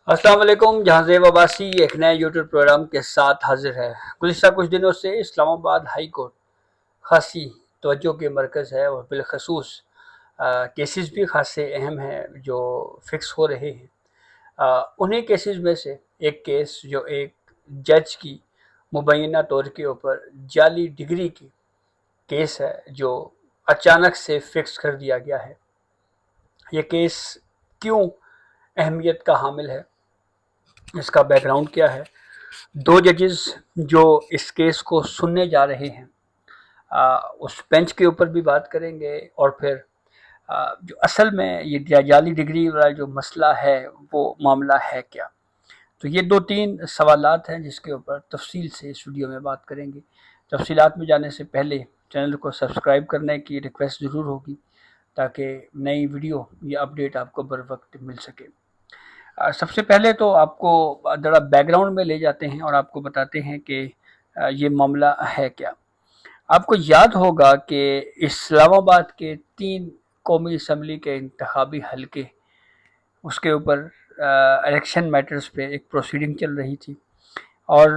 السلام علیکم، جہاں زیب عباسی ایک نئے یوٹیوب پروگرام کے ساتھ حاضر ہے۔ گزشتہ کچھ دنوں سے اسلام آباد ہائی کورٹ خاصی توجہ کے مرکز ہے، اور بالخصوص کیسز بھی خاصے اہم ہیں جو فکس ہو رہے ہیں۔ انہیں کیسز میں سے ایک کیس جو ایک جج کی مبینہ طور کے اوپر جعلی ڈگری کی کیس ہے، جو اچانک سے فکس کر دیا گیا ہے۔ یہ کیس کیوں اہمیت کا حامل ہے، اس کا بیک گراؤنڈ کیا ہے، دو ججز جو اس کیس کو سننے جا رہے ہیں اس بینچ کے اوپر بھی بات کریں گے، اور پھر جو اصل میں یہ جعلی ڈگری والا جو مسئلہ ہے وہ معاملہ ہے کیا۔ تو یہ دو تین سوالات ہیں جس کے اوپر تفصیل سے اس ویڈیو میں بات کریں گے۔ تفصیلات میں جانے سے پہلے چینل کو سبسکرائب کرنے کی ریکویسٹ ضرور ہوگی تاکہ نئی ویڈیو یا اپڈیٹ آپ کو بر وقت مل سکے۔ سب سے پہلے تو آپ کو ذرا بیک گراؤنڈ میں لے جاتے ہیں اور آپ کو بتاتے ہیں کہ یہ معاملہ ہے کیا۔ آپ کو یاد ہوگا کہ اسلام آباد کے 3 قومی اسمبلی کے انتخابی حلقے، اس کے اوپر الیکشن میٹرز پہ ایک پروسیڈنگ چل رہی تھی، اور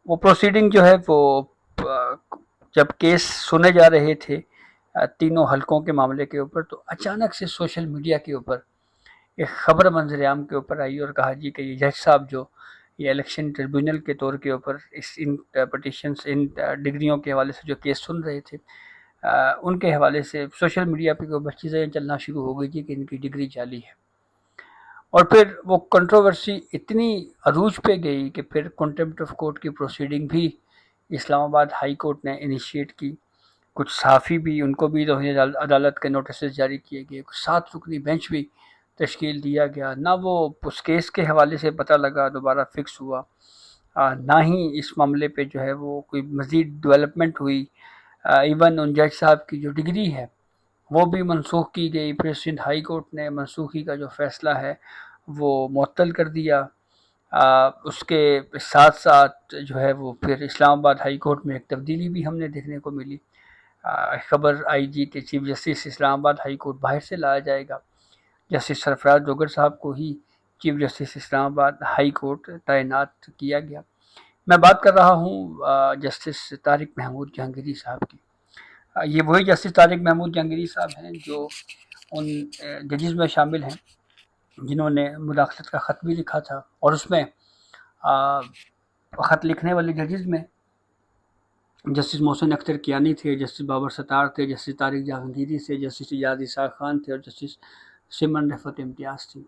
وہ پروسیڈنگ جو ہے وہ جب کیس سنے جا رہے تھے تینوں حلقوں کے معاملے کے اوپر، تو اچانک سے سوشل میڈیا کے اوپر ایک خبر منظر عام کے اوپر آئی اور کہا جی کہ یہ جج صاحب جو یہ الیکشن ٹریبیونل کے طور کے اوپر ان پٹیشنز، ان ڈگریوں کے حوالے سے جو کیس سن رہے تھے، ان کے حوالے سے سوشل میڈیا پہ کوئی چیزیں چلنا شروع ہو گئی تھی کہ ان کی ڈگری جعلی ہے۔ اور پھر وہ کنٹروورسی اتنی عروج پہ گئی کہ پھر کنٹمپٹ آف کورٹ کی پروسیڈنگ بھی اسلام آباد ہائی کورٹ نے انیشیٹ کی۔ کچھ صحافی بھی، ان کو بھی توہین عدالت کے نوٹسز جاری کیے گئے، کچھ 7 رکنی بینچ بھی تشکیل دیا گیا۔ نہ وہ اس کیس کے حوالے سے پتہ لگا دوبارہ فکس ہوا، نہ ہی اس معاملے پہ جو ہے وہ کوئی مزید ڈیولپمنٹ ہوئی۔ ایون ان جج صاحب کی جو ڈگری ہے وہ بھی منسوخ کی گئی، پھر سندھ ہائی کورٹ نے منسوخی کا جو فیصلہ ہے وہ معطل کر دیا۔ اس کے ساتھ ساتھ جو ہے وہ پھر اسلام آباد ہائی کورٹ میں ایک تبدیلی بھی ہم نے دیکھنے کو ملی۔ خبر آئی جی کہ چیف جسٹس اسلام آباد ہائی کورٹ باہر سے لایا جائے گا، جسٹس سرفراز جوگر صاحب کو ہی چیف جسٹس اسلام آباد ہائی کورٹ تعینات کیا گیا۔ میں بات کر رہا ہوں جسٹس طارق محمود جہانگیری صاحب کی۔ یہ وہی جسٹس طارق محمود جہانگیری صاحب ہیں جو ان ججز میں شامل ہیں جنہوں نے مداخلت کا خط بھی لکھا تھا، اور اس میں خط لکھنے والے ججز میں جسٹس محسن اختر کیانی تھے، جسٹس بابر ستار تھے، جسٹس طارق جہانگیری تھے، جسٹس اجاز اسحاق خان تھے، اور جسٹس سمن رفعت امتیاز تھی۔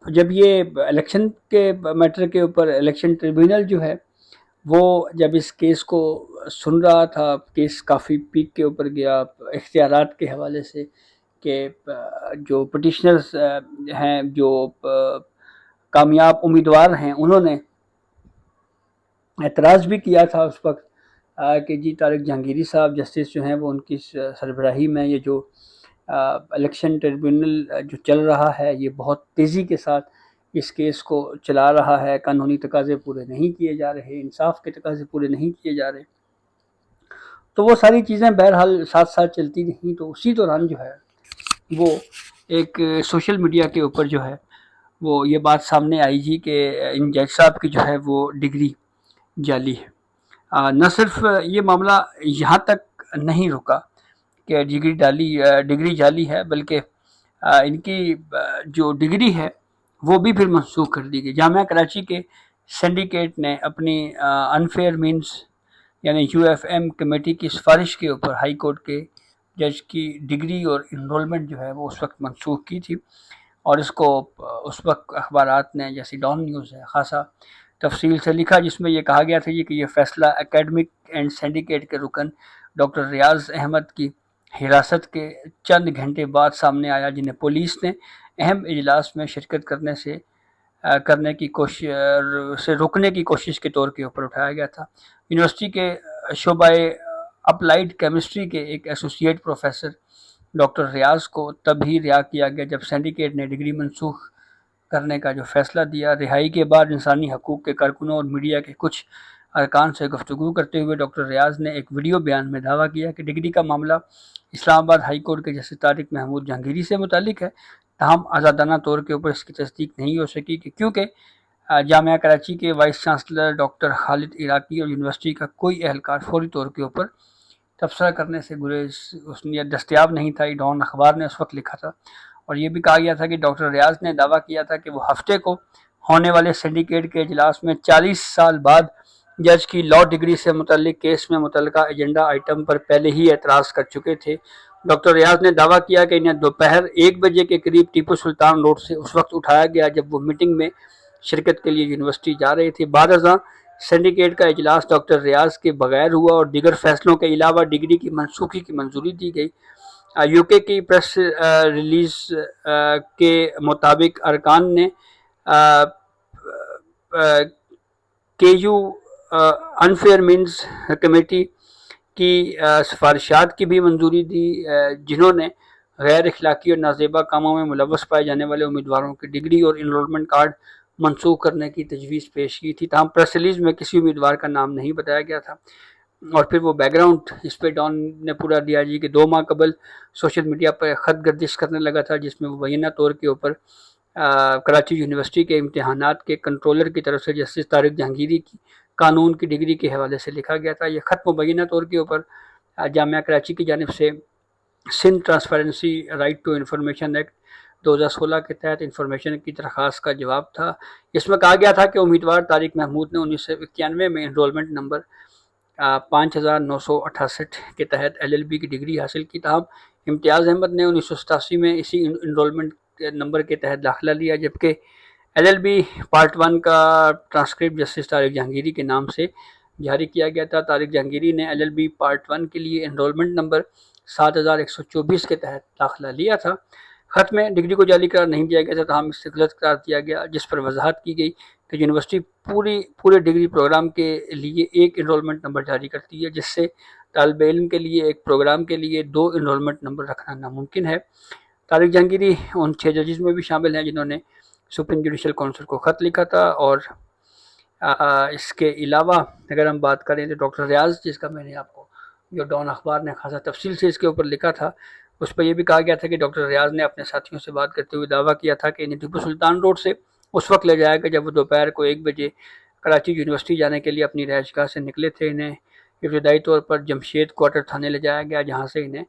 جب یہ الیکشن کے میٹر کے اوپر الیکشن ٹریبیونل جو ہے وہ جب اس کیس کو سن رہا تھا، کیس کافی پیک کے اوپر گیا اختیارات کے حوالے سے، کہ جو پٹیشنرز ہیں، جو کامیاب امیدوار ہیں، انہوں نے اعتراض بھی کیا تھا اس وقت کہ جی طارق جہانگیری صاحب جسٹس جو ہیں وہ ان کی سربراہی میں یہ جو الیکشن ٹریبیونل جو چل رہا ہے یہ بہت تیزی کے ساتھ اس کیس کو چلا رہا ہے، قانونی تقاضے پورے نہیں کیے جا رہے، انصاف کے تقاضے پورے نہیں کیے جا رہے۔ تو وہ ساری چیزیں بہرحال ساتھ ساتھ چلتی رہیں۔ تو اسی دوران جو ہے وہ ایک سوشل میڈیا کے اوپر جو ہے وہ یہ بات سامنے آئی جی کہ ان جج صاحب کی جو ہے وہ ڈگری جعلی ہے۔ نہ صرف یہ معاملہ یہاں تک نہیں رکا کہ ڈگری جعلی ہے، بلکہ ان کی جو ڈگری ہے وہ بھی پھر منسوخ کر دی گئی۔ جامعہ کراچی کے سینڈیکیٹ نے اپنی انفیئر مینس یعنی یو ایف ایم کمیٹی کی سفارش کے اوپر ہائی کورٹ کے جج کی ڈگری اور انرولمنٹ جو ہے وہ اس وقت منسوخ کی تھی، اور اس کو اس وقت اخبارات نے جیسی ڈان نیوز ہے خاصا تفصیل سے لکھا، جس میں یہ کہا گیا تھا کہ یہ فیصلہ اکیڈمک اینڈ سینڈیکیٹ کے رکن ڈاکٹر ریاض احمد کی حراست کے چند گھنٹے بعد سامنے آیا، جنہیں پولیس نے اہم اجلاس میں شرکت کرنے کی کوشش سے روکنے کی کوشش کے طور کے اوپر اٹھایا گیا تھا۔ یونیورسٹی کے شعبہ اپلائیڈ کیمسٹری کے ایک ایسوسیٹ پروفیسر ڈاکٹر ریاض کو تب ہی رہا کیا گیا جب سینڈیکیٹ نے ڈگری منسوخ کرنے کا جو فیصلہ دیا۔ رہائی کے بعد انسانی حقوق کے کارکنوں اور میڈیا کے کچھ ارکان سے گفتگو کرتے ہوئے ڈاکٹر ریاض نے ایک ویڈیو بیان میں دعویٰ کیا کہ ڈگری کا معاملہ اسلام آباد ہائی کورٹ کے جسٹس طارق محمود جہانگیری سے متعلق ہے، تاہم آزادانہ طور کے اوپر اس کی تصدیق نہیں ہو سکی کہ کیونکہ جامعہ کراچی کے وائس چانسلر ڈاکٹر خالد عراقی اور یونیورسٹی کا کوئی اہلکار فوری طور کے اوپر تبصرہ کرنے سے گریز اس نے دستیاب نہیں تھا. ڈان اخبار نے اس وقت لکھا تھا اور یہ بھی کہا گیا تھا کہ ڈاکٹر ریاض نے دعویٰ کیا تھا کہ وہ ہفتے کو ہونے والے سنڈیکیٹ کے اجلاس میں 40 سال بعد جج کی لاء ڈگری سے متعلق کیس میں متعلقہ ایجنڈا آئٹم پر پہلے ہی اعتراض کر چکے تھے. ڈاکٹر ریاض نے دعویٰ کیا کہ انہیں دوپہر 1 بجے کے قریب ٹیپو سلطان روڈ سے اس وقت اٹھایا گیا جب وہ میٹنگ میں شرکت کے لیے یونیورسٹی جا رہے تھے. بعد ازاں سنڈیکیٹ کا اجلاس ڈاکٹر ریاض کے بغیر ہوا اور دیگر فیصلوں کے علاوہ ڈگری کی منسوخی کی منظوری دی گئی. یو کے کی پریس ریلیز کے مطابق ارکان نے کے یو انفیئر مینز کمیٹی کی سفارشات کی بھی منظوری دی جنہوں نے غیر اخلاقی اور نازیبا کاموں میں ملوث پائے جانے والے امیدواروں کی ڈگری اور انرولمنٹ کارڈ منسوخ کرنے کی تجویز پیش کی تھی. تاہم پریس ریلیز میں کسی امیدوار کا نام نہیں بتایا گیا تھا. اور پھر وہ بیک گراؤنڈ اس پہ ڈان نے پورا دیا جی کہ 2 ماہ قبل سوشل میڈیا پر خط گردش کرنے لگا تھا جس میں مبینہ طور کے اوپر کراچی یونیورسٹی کے امتحانات کے کنٹرولر کی طرف سے جسٹس طارق جہانگیری کی قانون کی ڈگری کے حوالے سے لکھا گیا تھا. یہ خط مبینہ طور کے اوپر جامعہ کراچی کی جانب سے Sindh transparency right to information act 2016 کے تحت انفارمیشن کی درخواست کا جواب تھا. اس میں کہا گیا تھا کہ امیدوار طارق محمود نے 1991 میں انرولمنٹ نمبر 5968 کے تحت LLB کی ڈگری حاصل کی. تاہم امتیاز احمد نے 1987 میں اسی انرولمنٹ نمبر کے تحت داخلہ لیا جبکہ LLB پارٹ 1 کا ٹرانسکرپٹ جسٹس طارق جہانگیری کے نام سے جاری کیا گیا تھا. طارق جہانگیری نے LLB پارٹ 1 کے لیے انرولمنٹ نمبر 7124 کے تحت داخلہ لیا تھا. خط میں ڈگری کو جعلی قرار نہیں دیا گیا تھا تاہم اس سے غلط قرار دیا گیا جس پر وضاحت کی گئی کہ یونیورسٹی پورے ڈگری پروگرام کے لیے ایک انرولمنٹ نمبر جاری کرتی ہے جس سے طالب علم کے لیے ایک پروگرام کے لیے 2 انرولمنٹ نمبر رکھنا ناممکن ہے. طارق جہانگیری ان 6 ججز میں بھی شامل ہیں جنہوں نے سپریم جوڈیشل کونسل کو خط لکھا تھا. اور اس کے علاوہ اگر ہم بات کریں تو ڈاکٹر ریاض جس کا میں نے آپ کو جو ڈان اخبار نے خاصا تفصیل سے اس کے اوپر لکھا تھا اس پہ یہ بھی کہا گیا تھا کہ ڈاکٹر ریاض نے اپنے ساتھیوں سے بات کرتے ہوئے دعویٰ کیا تھا کہ انہیں ٹیپو سلطان روڈ سے اس وقت لے جایا گیا جب وہ دوپہر کو 1 بجے کراچی یونیورسٹی جانے کے لیے اپنی رہائش گاہ سے نکلے تھے. انہیں ابتدائی طور پر جمشید کوارٹر تھانے لے جایا گیا جہاں سے انہیں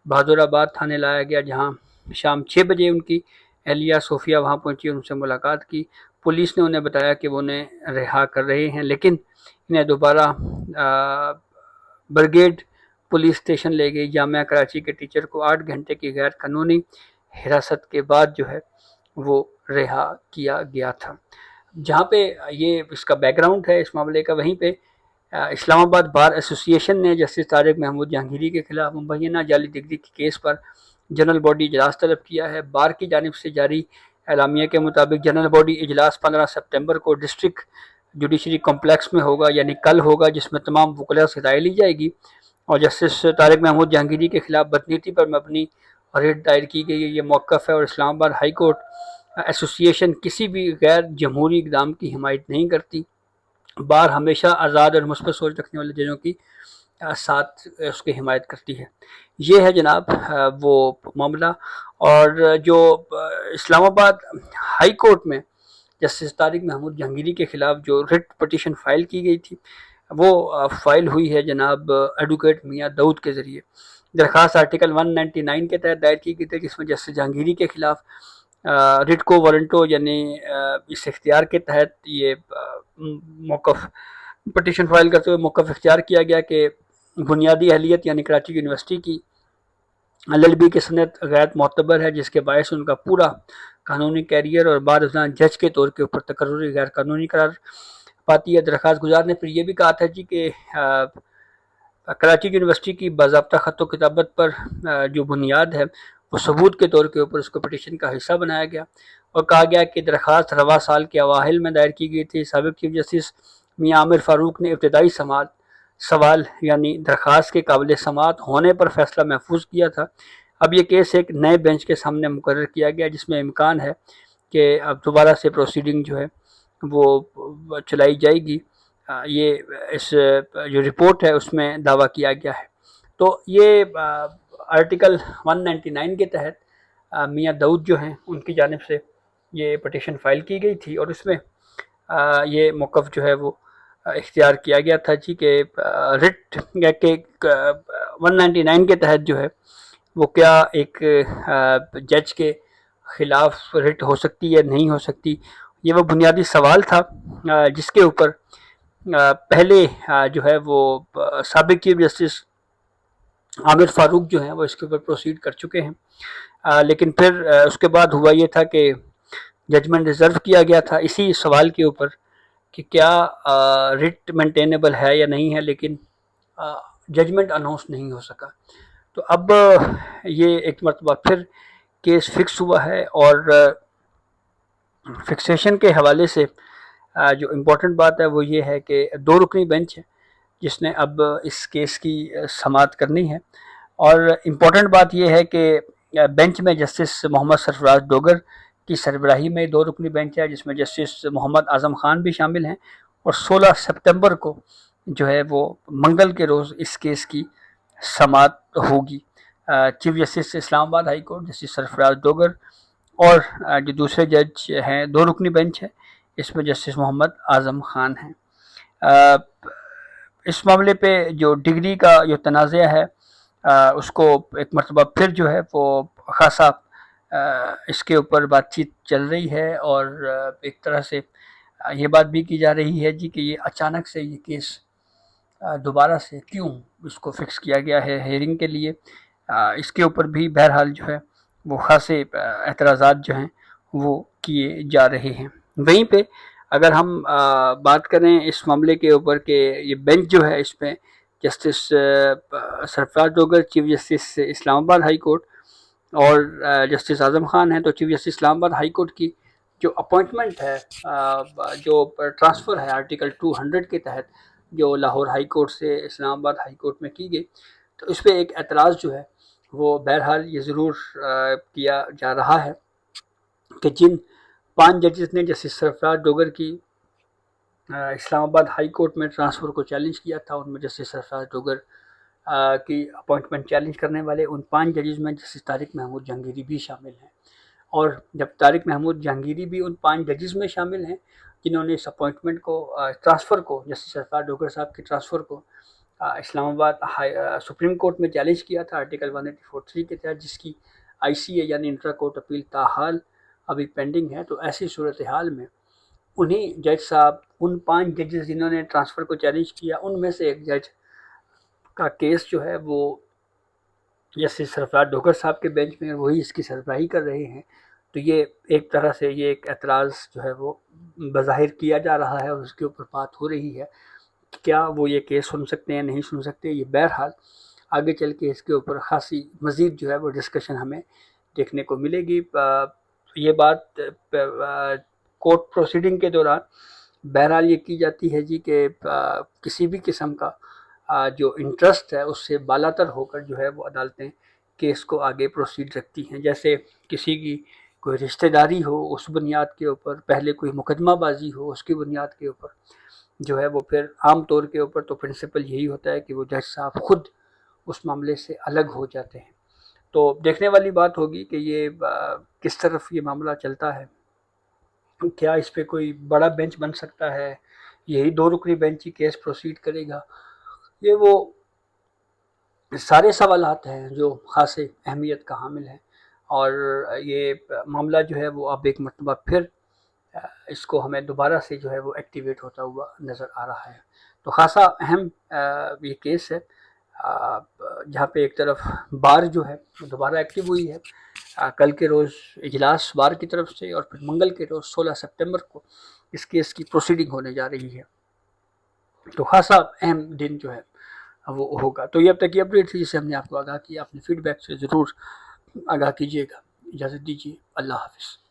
بہادر آباد تھانے لایا گیا جہاں شام 6 بجے ان کی اہلیہ صوفیہ وہاں پہنچی اور ان سے ملاقات کی. پولیس نے انہیں بتایا کہ وہ انہیں رہا کر رہے ہیں لیکن انہیں دوبارہ برگیڈ پولیس اسٹیشن لے گئی. جامعہ کراچی کے ٹیچر کو 8 گھنٹے کی غیر قانونی حراست کے بعد جو ہے وہ رہا کیا گیا تھا. جہاں پہ یہ اس کا بیک گراؤنڈ ہے اس معاملے کا وہیں پہ اسلام آباد بار ایسوسی ایشن نے جسٹس طارق محمود جہانگیری کے خلاف مبینہ جعلی ڈگری کے کیس پر جنرل باڈی اجلاس طلب کیا ہے. بار کی جانب سے جاری اعلامیہ کے مطابق جنرل باڈی اجلاس 15 سپتمبر کو ڈسٹرکٹ جوڈیشری کمپلیکس میں ہوگا یعنی کل ہوگا جس میں تمام وکلاء سے رائے لی جائے گی اور جسٹس طارق محمود جہانگیری کے خلاف بدنیتی پر مبنی ریٹ دائر کی گئی ہے. یہ موقف ہے اور اسلام آباد ہائی کورٹ ایسوسی ایشن کسی بھی غیر جمہوری اقدام کی حمایت نہیں کرتی. بار ہمیشہ آزاد اور مثبت سوچ رکھنے والے ججوں کی ساتھ اس کی حمایت کرتی ہے. یہ ہے جناب وہ معاملہ. اور جو اسلام آباد ہائی کورٹ میں جسٹس طارق محمود جہانگیری کے خلاف جو ریٹ پٹیشن فائل کی گئی تھی وہ فائل ہوئی ہے جناب ایڈوکیٹ میاں داؤد کے ذریعے. درخواست آرٹیکل 199 کے تحت دائر کی گئی تھی جس میں جسٹس جہانگیری کے خلاف ریٹ کو وارنٹو یعنی اس اختیار کے تحت یہ موقف پٹیشن فائل کرتے ہوئے موقف اختیار کیا گیا کہ بنیادی اہلیت یعنی کراچی یونیورسٹی کی LLB کی صنعت غیر معتبر ہے جس کے باعث ان کا پورا قانونی کیریئر اور بعد ازاں جج کے طور کے اوپر تقرری غیر قانونی قرار پاتی ہے. درخواست گزار نے پھر یہ بھی کہا تھا جی کہ کراچی یونیورسٹی کی باضابطہ خط و کتابت پر جو بنیاد ہے وہ ثبوت کے طور کے اوپر اس کو پٹیشن کا حصہ بنایا گیا اور کہا گیا کہ درخواست رواں سال کے اواخر میں دائر کی گئی تھی. سابق چیف جسٹس میاں عامر فاروق نے ابتدائی سوال یعنی درخواست کے قابل سماعت ہونے پر فیصلہ محفوظ کیا تھا. اب یہ کیس ایک نئے بینچ کے سامنے مقرر کیا گیا جس میں امکان ہے کہ اب دوبارہ سے پروسیڈنگ جو ہے وہ چلائی جائے گی. یہ اس جو رپورٹ ہے اس میں دعویٰ کیا گیا ہے. تو یہ آرٹیکل 199 کے تحت میاں داؤد جو ہیں ان کی جانب سے یہ پٹیشن فائل کی گئی تھی، اور اس میں یہ موقف جو ہے وہ اختیار کیا گیا تھا جی کہ رٹ کے 199 کے تحت جو ہے وہ کیا ایک جج کے خلاف رٹ ہو سکتی یا نہیں ہو سکتی. یہ وہ بنیادی سوال تھا جس کے اوپر پہلے جو ہے وہ سابق چیف جسٹس عامر فاروق جو ہیں وہ اس کے اوپر پروسیڈ کر چکے ہیں. لیکن پھر اس کے بعد ہوا یہ تھا کہ ججمنٹ ریزرو کیا گیا تھا اسی سوال کے اوپر کہ کیا رٹ مینٹینیبل ہے یا نہیں ہے، لیکن ججمنٹ اناؤنس نہیں ہو سکا. تو اب یہ ایک مرتبہ پھر کیس فکس ہوا ہے، اور فکسیشن کے حوالے سے جو امپورٹنٹ بات ہے وہ یہ ہے کہ 2 رکنی بینچ ہے جس نے اب اس کیس کی سماعت کرنی ہے. اور امپورٹنٹ بات یہ ہے کہ بینچ میں جسٹس محمد سرفراز ڈوگر کی سربراہی میں 2 رکنی بینچ ہے جس میں جسٹس محمد اعظم خان بھی شامل ہیں، اور 16 سپتمبر کو جو ہے وہ منگل کے روز اس کیس کی سماعت ہوگی. چیف جسٹس اسلام آباد ہائی کورٹ جسٹس سرفراز ڈوگر اور جو دوسرے جج ہیں 2 رکنی بینچ ہے، اس میں جسٹس محمد اعظم خان ہیں. اس معاملے پہ جو ڈگری کا جو تنازع ہے اس کو ایک مرتبہ پھر جو ہے وہ خاصا اس کے اوپر بات چیت چل رہی ہے، اور ایک طرح سے یہ بات بھی کی جا رہی ہے جی کہ یہ اچانک سے یہ کیس دوبارہ سے کیوں اس کو فکس کیا گیا ہے ہیئرنگ کے لیے. اس کے اوپر بھی بہرحال جو ہے وہ خاصے اعتراضات جو ہیں وہ کیے جا رہے ہیں. وہیں پہ اگر ہم بات کریں اس معاملے کے اوپر کہ یہ بینچ جو ہے اس میں جسٹس سرفراز ڈوگر چیف جسٹس اسلام آباد ہائی کورٹ اور جسٹس اعظم خان ہیں، تو چیف جسٹس اسلام آباد ہائی کورٹ کی جو اپوائنٹمنٹ ہے جو ٹرانسفر ہے آرٹیکل 200 کے تحت جو لاہور ہائی کورٹ سے اسلام آباد ہائی کورٹ میں کی گئی، تو اس پہ ایک اعتراض جو ہے وہ بہرحال یہ ضرور کیا جا رہا ہے کہ جن 5 ججز نے جسٹس سرفراز ڈوگر کی اسلام آباد ہائی کورٹ میں ٹرانسفر کو چیلنج کیا تھا، ان میں جسٹس سرفراز ڈوگر کی اپوائنٹمنٹ چیلنج کرنے والے ان 5 ججز میں جسٹس طارق محمود جہانگیری بھی شامل ہیں. اور جب طارق محمود جہانگیری بھی ان 5 ججز میں شامل ہیں جنہوں نے اس اپوائنٹمنٹ کو ٹرانسفر کو جسٹس سرفراز ڈوگر صاحب کے ٹرانسفر کو اسلام آباد سپریم کورٹ میں چیلنج کیا تھا آرٹیکل 184(3) کے تحت، جس کی ICA یعنی انٹرا کورٹ اپیل تاحال ابھی پینڈنگ ہے. تو ایسی صورتحال میں انہیں جج صاحب ان 5 ججز جنہوں نے ٹرانسفر کو چیلنج کیا ان میں سے ایک جج کا کیس جو ہے وہ جسٹس سرفراز ڈوگر صاحب کے بینچ میں وہی اس کی سربراہی کر رہے ہیں. تو یہ ایک طرح سے یہ ایک اعتراض جو ہے وہ بظاہر کیا جا رہا ہے، اور اس کے اوپر بات ہو رہی ہے کہ کیا وہ یہ کیس سن سکتے ہیں نہیں سن سکتے. یہ بہرحال آگے چل کے اس کے اوپر خاصی مزید جو ہے وہ ڈسکشن ہمیں دیکھنے کو ملے گی. یہ بات کورٹ پروسیڈنگ کے دوران بہرحال یہ کی جاتی ہے جی کہ کسی بھی قسم کا جو انٹرسٹ ہے اس سے بالاتر ہو کر جو ہے وہ عدالتیں کیس کو آگے پروسیڈ رکھتی ہیں. جیسے کسی کی کوئی رشتہ داری ہو اس بنیاد کے اوپر، پہلے کوئی مقدمہ بازی ہو اس کی بنیاد کے اوپر جو ہے وہ پھر عام طور کے اوپر تو پرنسپل یہی ہوتا ہے کہ وہ جج صاحب خود اس معاملے سے الگ ہو جاتے ہیں. تو دیکھنے والی بات ہوگی کہ یہ کس طرف یہ معاملہ چلتا ہے. کیا اس پہ کوئی بڑا بینچ بن سکتا ہے، یہی 2 رکنی بینچ ہی کیس پروسیڈ کرے گا؟ یہ وہ سارے سوالات ہیں جو خاصے اہمیت کا حامل ہیں، اور یہ معاملہ جو ہے وہ اب ایک مرتبہ پھر اس کو ہمیں دوبارہ سے جو ہے وہ ایکٹیویٹ ہوتا ہوا نظر آ رہا ہے. تو خاصا اہم یہ کیس ہے جہاں پہ ایک طرف بار جو ہے دوبارہ ایکٹیو ہوئی ہے. کل کے روز اجلاس بار کی طرف سے، اور پھر منگل کے روز 16 سپتمبر کو اس کیس کی پروسیڈنگ ہونے جا رہی ہے. تو خاصا اہم دن جو ہے وہ ہوگا. تو یہ اب تک کی اپڈیٹ تھی جسے ہم نے آپ کو آگاہ کیا. اپنے فیڈ بیک سے ضرور آگاہ کیجیے گا. اجازت دیجیے، اللہ حافظ.